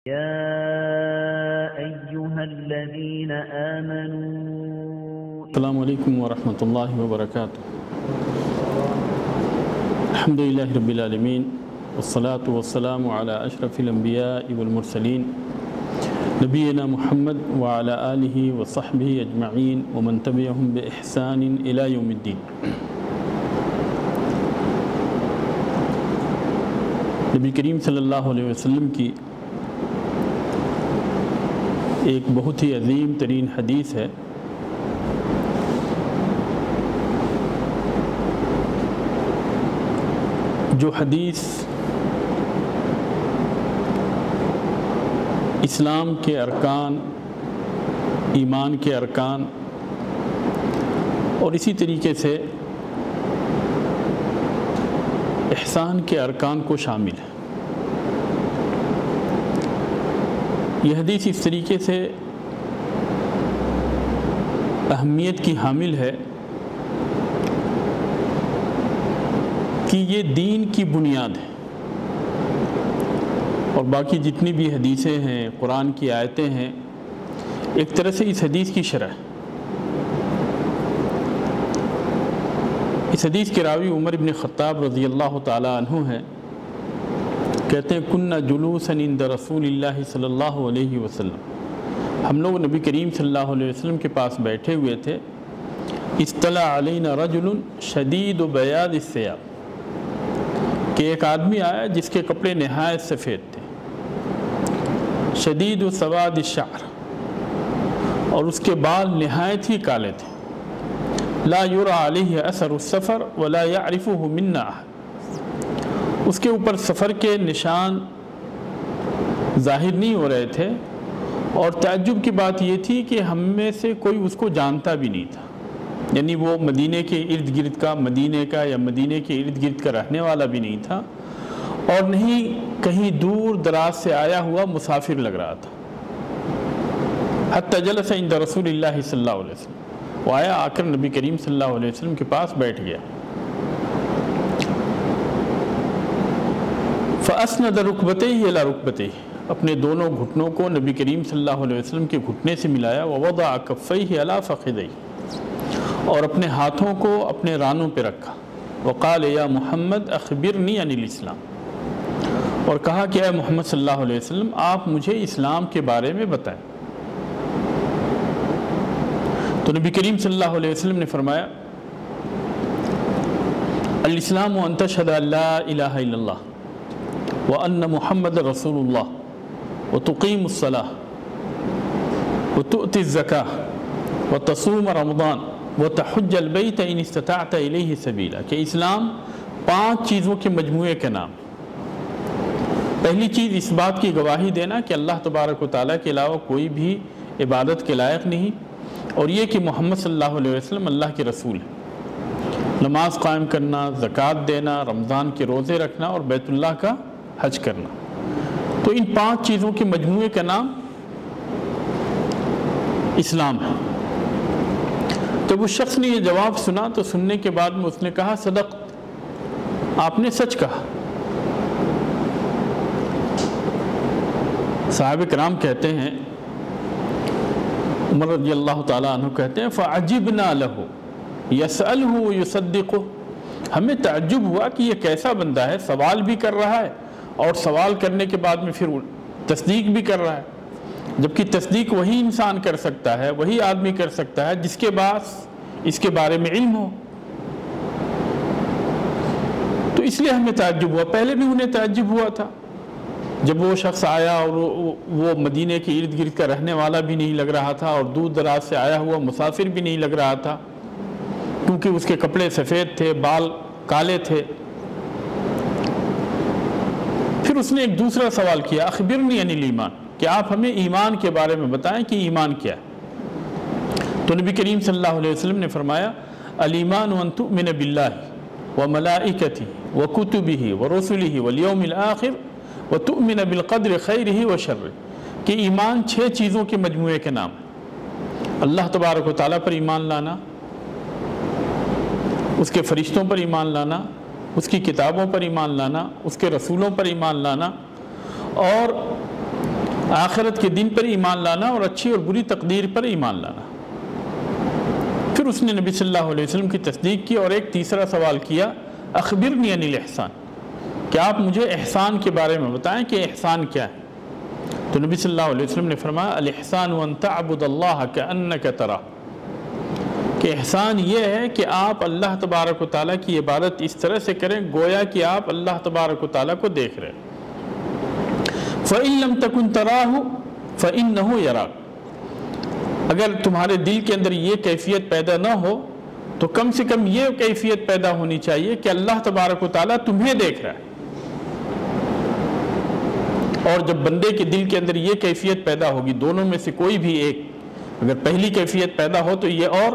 يا أيها الذين آمنوا السلام علیکم ورحمۃ اللہ وبرکاتہ۔ الحمد للہ رب العالمین والصلاة والسلام علی اشرف الانبیاء والمرسلین نبینا محمد وعلی آلہ وصحبہ اجمعین ومن تبعہم بإحسان الی یوم الدین۔ نبی کریم صلی اللہ علیہ وسلم کی ایک بہت ہی عظیم ترین حدیث ہے، جو حدیث اسلام کے ارکان، ایمان کے ارکان اور اسی طریقے سے احسان کے ارکان کو شامل ہے۔ یہ حدیث اس طریقے سے اہمیت کی حامل ہے کہ یہ دین کی بنیاد ہے، اور باقی جتنی بھی حدیثیں ہیں، قرآن کی آیتیں ہیں، ایک طرح سے اس حدیث کی شرح ہے۔ اس حدیث کے راوی عمر بن خطاب رضی اللہ تعالیٰ عنہ ہیں، کہتے ہیں کنّا جلوساً عند رسول اللہ صلی اللہ علیہ وسلم، ہم لوگ نبی کریم صلی اللہ علیہ وسلم کے پاس بیٹھے ہوئے تھے۔ اطلع علینا رجل شدید بیاض الثیاب، کہ ایک آدمی آیا جس کے کپڑے نہایت سفید تھے، شدید سواد الشعر، اور اس کے بال نہایت ہی کالے تھے، لا یرى علیہ اثر السفر ولا یعرفہ منا احد، اس کے اوپر سفر کے نشان ظاہر نہیں ہو رہے تھے، اور تعجب کی بات یہ تھی کہ ہم میں سے کوئی اس کو جانتا بھی نہیں تھا، یعنی وہ مدینے کے ارد گرد کا، مدینے کا یا مدینے کے ارد گرد کا رہنے والا بھی نہیں تھا، اور نہیں کہیں دور دراز سے آیا ہوا مسافر لگ رہا تھا۔ حتی جلس عند رسول اللہ صلی اللہ علیہ وسلم، وہ آیا، آ کر نبی کریم صلی اللہ علیہ وسلم کے پاس بیٹھ گیا۔ فَأَسْنَدَ رُكْبَتَيْهِ إِلَى رُكْبَتَيْهِ، اپنے دونوں گھٹنوں کو نبی کریم صلی اللہ علیہ وسلم کے گھٹنے سے ملایا، وَوَضَعَ كَفَّيْهِ عَلَى فَخِذَيْهِ، اور اپنے ہاتھوں کو اپنے رانوں پہ رکھا، وقال یا محمد اخبرنی عن الاسلام، اور کہا کہ اے محمد صلی اللہ علیہ وسلم آپ مجھے اسلام کے بارے میں بتائیں۔ تو نبی کریم صلی اللہ علیہ وسلم نے فرمایا الاسلام ان تشهد ان لا الہ الا اللہ وان محمد رسول اللہ وتقیم الصلاة وتؤتی الزکاة وتصوم رمضان وتحج البیت ان استطعت الیہ سبیلا، کہ اسلام 5 چیزوں کے مجموعے کا نام۔ پہلی چیز اس بات کی گواہی دینا کہ اللہ تبارک و تعالیٰ کے علاوہ کوئی بھی عبادت کے لائق نہیں، اور یہ کہ محمد صلی اللہ علیہ وسلم اللہ کے رسول ہے۔ نماز قائم کرنا، زکوٰۃ دینا، رمضان کے روزے رکھنا اور بیت اللہ کا حج کرنا، تو ان 5 چیزوں کے مجموعے کا نام اسلام ہے۔ جب اس شخص نے یہ جواب سنا تو سننے کے بعد میں اس نے کہا صدقت، آپ نے سچ کہا۔ صحابہ کرام کہتے ہیں، عمر رضی اللہ تعالیٰ عنہ کہتے ہیں فَعَجِبْنَا لَهُ يَسْأَلْهُ وَيُصَدِّقُهُ، ہمیں تعجب ہوا کہ یہ کیسا بندہ ہے، سوال بھی کر رہا ہے اور سوال کرنے کے بعد میں پھر تصدیق بھی کر رہا ہے، جبکہ تصدیق وہی انسان کر سکتا ہے، وہی آدمی کر سکتا ہے جس کے پاس اس کے بارے میں علم ہو۔ تو اس لیے ہمیں تعجب ہوا، پہلے بھی انہیں تعجب ہوا تھا جب وہ شخص آیا اور وہ مدینے کے ارد گرد کا رہنے والا بھی نہیں لگ رہا تھا، اور دور دراز سے آیا ہوا مسافر بھی نہیں لگ رہا تھا، کیونکہ اس کے کپڑے سفید تھے، بال کالے تھے۔ پھر اس نے ایک دوسرا سوال کیا اخبرنی عن الایمان، کہ آپ ہمیں ایمان کے بارے میں بتائیں کہ ایمان کیا ہے۔ تو نبی کریم صلی اللہ علیہ وسلم نے فرمایا الایمان ان تؤمن باللہ وملائکتہ وکتبہ ورسلہ والیوم الآخر وتؤمن بالقدر خیرہ وشرہ، کہ ایمان 6 چیزوں کے مجموعے کے نام ہے۔ اللہ تبارک و تعالیٰ پر ایمان لانا، اس کے فرشتوں پر ایمان لانا، اس کی کتابوں پر ایمان لانا، اس کے رسولوں پر ایمان لانا، اور آخرت کے دن پر ایمان لانا اور اچھی اور بری تقدیر پر ایمان لانا۔ پھر اس نے نبی صلی اللہ علیہ وسلم کی تصدیق کی اور ایک تیسرا سوال کیا، اخبرنی عن الاحسان، کہ آپ مجھے احسان کے بارے میں بتائیں کہ احسان کیا ہے۔ تو نبی صلی اللہ علیہ وسلم نے فرمایا، الاحسان ان تعبد اللہ کأنک تراہ، کہ احسان یہ ہے کہ آپ اللہ تبارک و تعالیٰ کی عبادت اس طرح سے کریں گویا کہ آپ اللہ تبارک و تعالیٰ کو دیکھ رہے ہیں۔ فَإِن لَمْ تَكُنْ تَرَاهُ فَإِنَّهُ يَرَاكَ، اگر تمہارے دل کے اندر یہ کیفیت پیدا نہ ہو تو کم سے کم یہ کیفیت پیدا ہونی چاہیے کہ اللہ تبارک و تعالیٰ تمہیں دیکھ رہا ہے۔ اور جب بندے کے دل کے اندر یہ کیفیت پیدا ہوگی، دونوں میں سے کوئی بھی ایک، اگر پہلی کیفیت پیدا ہو تو یہ اور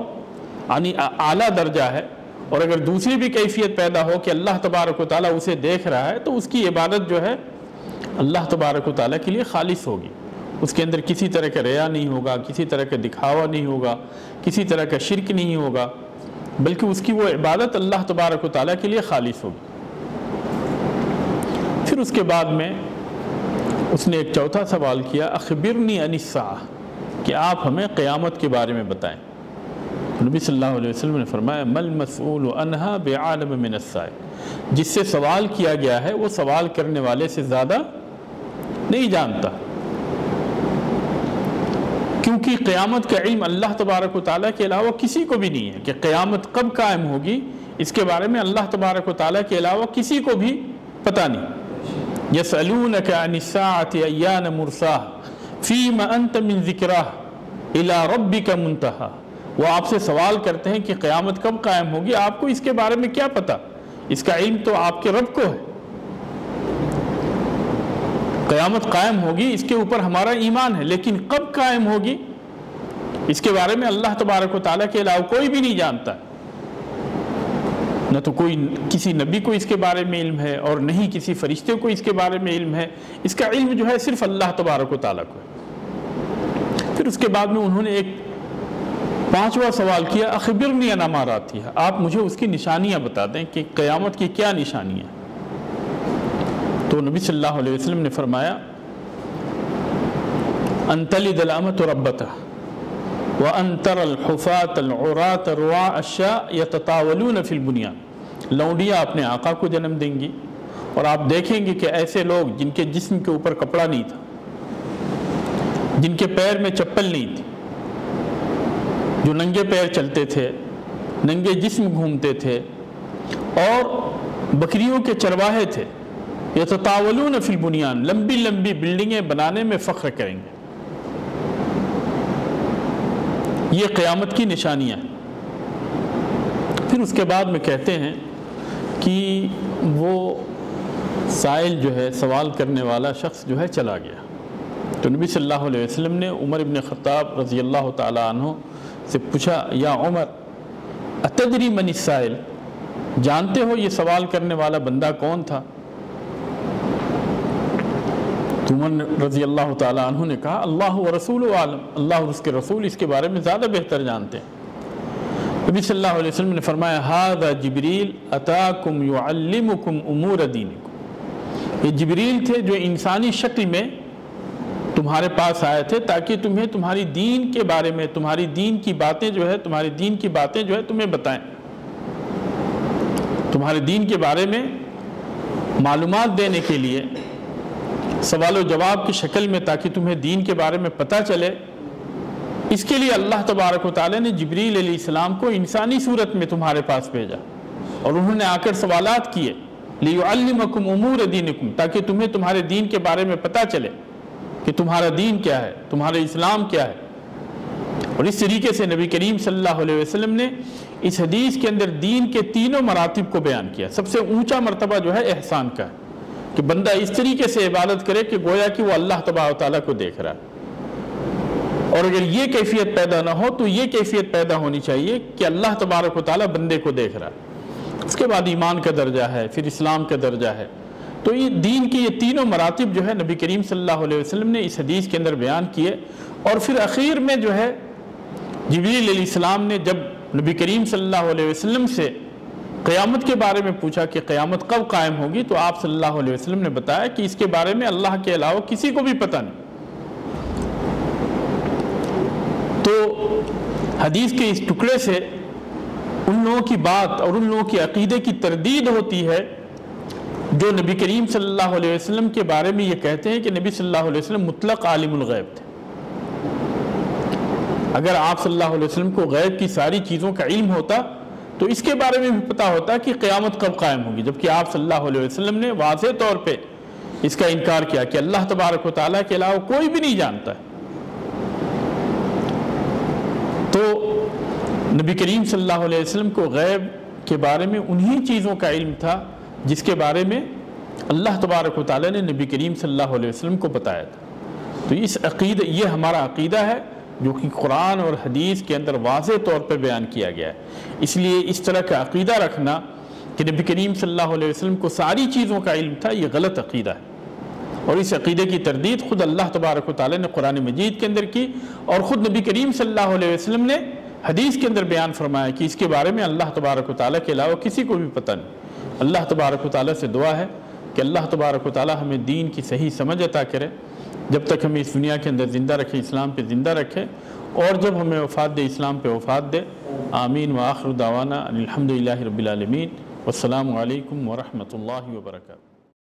یعنی اعلیٰ درجہ ہے، اور اگر دوسری بھی کیفیت پیدا ہو کہ اللہ تبارک و تعالیٰ اسے دیکھ رہا ہے تو اس کی عبادت جو ہے اللہ تبارک و تعالیٰ کے لیے خالص ہوگی۔ اس کے اندر کسی طرح کا ریا نہیں ہوگا، کسی طرح کا دکھاوا نہیں ہوگا، کسی طرح کا شرک نہیں ہوگا، بلکہ اس کی وہ عبادت اللہ تبارک و تعالیٰ کے لیے خالص ہوگی۔ پھر اس کے بعد میں اس نے ایک چوتھا سوال کیا، اخبرنی عن الساعہ، کہ آپ ہمیں قیامت کے بارے میں بتائیں۔ نبی صلی اللہ علیہ وسلم نے فرمایا، مل مسئول عنہا بعالم من السائل، جس سے سوال کیا گیا ہے وہ سوال کرنے والے سے زیادہ نہیں جانتا، کیونکہ قیامت کا علم اللہ تبارک و تعالیٰ کے علاوہ کسی کو بھی نہیں ہے، کہ قیامت کب قائم ہوگی اس کے بارے میں اللہ تبارک و تعالیٰ کے علاوہ کسی کو بھی پتہ نہیں۔ یسألونک عن الساعة ایان مرساها فیم انت من ذکراها الی ربک منتہا، وہ آپ سے سوال کرتے ہیں کہ قیامت کب قائم ہوگی، آپ کو اس کے بارے میں کیا پتہ، اس کا علم تو آپ کے رب کو ہے۔ قیامت قائم ہوگی اس کے اوپر ہمارا ایمان ہے، لیکن کب قائم ہوگی اس کے بارے میں اللہ تبارک و تعالیٰ کے علاوہ کوئی بھی نہیں جانتا، نہ تو کوئی کسی نبی کو اس کے بارے میں علم ہے اور نہ ہی کسی فرشتے کو اس کے بارے میں علم ہے، اس کا علم جو ہے صرف اللہ تبارک و تعالیٰ کو ہے۔ پھر اس کے بعد میں انہوں نے ایک پانچواں سوال کیا، اخبرنی عن اماراتھا، آپ مجھے اس کی نشانیاں بتا دیں کہ قیامت کی کیا نشانیاں۔ تو نبی صلی اللہ علیہ وسلم نے فرمایا، ان تلد الامۃ ربتها وان ترى الحفاة العراة رعاء الشاء يتطاولون في البنيان، لونڈیاں اپنے آقا کو جنم دیں گی اور آپ دیکھیں گے کہ ایسے لوگ جن کے جسم کے اوپر کپڑا نہیں تھا، جن کے پیر میں چپل نہیں تھی، جو ننگے پیر چلتے تھے، ننگے جسم گھومتے تھے اور بکریوں کے چرواہے تھے، یتطاولون فی البنیان، لمبی لمبی بلڈنگیں بنانے میں فخر کریں گے۔ یہ قیامت کی نشانیاں ہیں۔ پھر اس کے بعد میں کہتے ہیں کہ وہ سائل جو ہے، سوال کرنے والا شخص جو ہے چلا گیا۔ تو نبی صلی اللہ علیہ وسلم نے عمر ابن خطاب رضی اللہ تعالی عنہ سے پوچھا، یا عمر اتدری من السائل، جانتے ہو یہ سوال کرنے والا بندہ کون تھا؟ تو عمر رضی اللہ تعالی عنہ نے کہا، اللہ و رسول عالم، اللہ اور اس کے رسول اس کے بارے میں زیادہ بہتر جانتے ہیں۔ نبی صلی اللہ علیہ وسلم نے فرمایا، ھذا جبریل اتاکم یعلمکم امور دینکم، یہ جبریل تھے جو انسانی شکل میں تمہارے پاس آئے تھے تاکہ تمہیں تمہاری دین کے بارے میں، تمہاری دین کی باتیں جو ہے، تمہاری دین کی باتیں جو ہے تمہیں بتائیں، تمہارے دین کے بارے میں معلومات دینے کے لیے، سوال و جواب کی شکل میں، تاکہ تمہیں دین کے بارے میں پتہ چلے۔ اس کے لیے اللہ تبارک و تعالیٰ نے جبریل علیہ السلام کو انسانی صورت میں تمہارے پاس بھیجا، اور انہوں نے آ کر سوالات کیے، لِيُعَلِّمَكُمْ أُمُورَ دِينِكُمْ، تاکہ تمہیں تمہارے دین کے بارے میں پتہ چلے کہ تمہارا دین کیا ہے، تمہارا اسلام کیا ہے۔ اور اس طریقے سے نبی کریم صلی اللہ علیہ وسلم نے اس حدیث کے اندر دین کے تینوں مراتب کو بیان کیا۔ سب سے اونچا مرتبہ جو ہے احسان کا ہے، کہ بندہ اس طریقے سے عبادت کرے کہ گویا کہ وہ اللہ تبارک و تعالیٰ کو دیکھ رہا ہے۔ اور اگر یہ کیفیت پیدا نہ ہو تو یہ کیفیت پیدا ہونی چاہیے کہ اللہ تبارک و تعالیٰ بندے کو دیکھ رہا ہے۔ اس کے بعد ایمان کا درجہ ہے، پھر اسلام کا درجہ ہے۔ تو یہ دین کی یہ تینوں مراتب جو ہے نبی کریم صلی اللہ علیہ وسلم نے اس حدیث کے اندر بیان کیے، اور پھر اخیر میں جو ہے جبریل علیہ السلام نے جب نبی کریم صلی اللہ علیہ وسلم سے قیامت کے بارے میں پوچھا کہ قیامت کب قائم ہوگی، تو آپ صلی اللہ علیہ وسلم نے بتایا کہ اس کے بارے میں اللہ کے علاوہ کسی کو بھی پتہ نہیں۔ تو حدیث کے اس ٹکڑے سے ان لوگوں کی بات اور ان لوگوں کی عقیدے کی تردید ہوتی ہے جو نبی کریم صلی اللہ علیہ وسلم کے بارے میں یہ کہتے ہیں کہ نبی صلی اللہ علیہ وسلم مطلق عالم الغیب تھے۔ اگر آپ صلی اللہ علیہ وسلم کو غیب کی ساری چیزوں کا علم ہوتا تو اس کے بارے میں بھی پتہ ہوتا کہ قیامت کب قائم ہوگی، جبکہ آپ صلی اللہ علیہ وسلم نے واضح طور پہ اس کا انکار کیا کہ اللہ تبارک و تعالیٰ کے علاوہ کوئی بھی نہیں جانتا ہے۔ تو نبی کریم صلی اللہ علیہ وسلم کو غیب کے بارے میں انہی چیزوں کا علم تھا جس کے بارے میں اللہ تبارک و تعالیٰ نے نبی کریم صلی اللہ علیہ وسلم کو بتایا تھا۔ تو اس عقیدہ، یہ ہمارا عقیدہ ہے جو کہ قرآن اور حدیث کے اندر واضح طور پر بیان کیا گیا ہے۔ اس لیے اس طرح کا عقیدہ رکھنا کہ نبی کریم صلی اللہ علیہ وسلم کو ساری چیزوں کا علم تھا، یہ غلط عقیدہ ہے، اور اس عقیدے کی تردید خود اللہ تبارک و تعالیٰ نے قرآن مجید کے اندر کی، اور خود نبی کریم صلی اللہ علیہ وسلم نے حدیث کے اندر بیان فرمایا کہ اس کے بارے میں اللہ تبارک و تعالیٰ کے علاوہ کسی کو بھی پتہ نہیں۔ اللہ تبارک و تعالیٰ سے دعا ہے کہ اللہ تبارک و تعالیٰ ہمیں دین کی صحیح سمجھ عطا کرے، جب تک ہمیں اس دنیا کے اندر زندہ رکھے، اسلام پہ زندہ رکھے، اور جب ہمیں وفات دے اسلام پہ وفات دے۔ آمین وآخر دعوانا الحمدللہ رب العالمین، والسلام علیکم ورحمۃ اللہ وبرکاتہ۔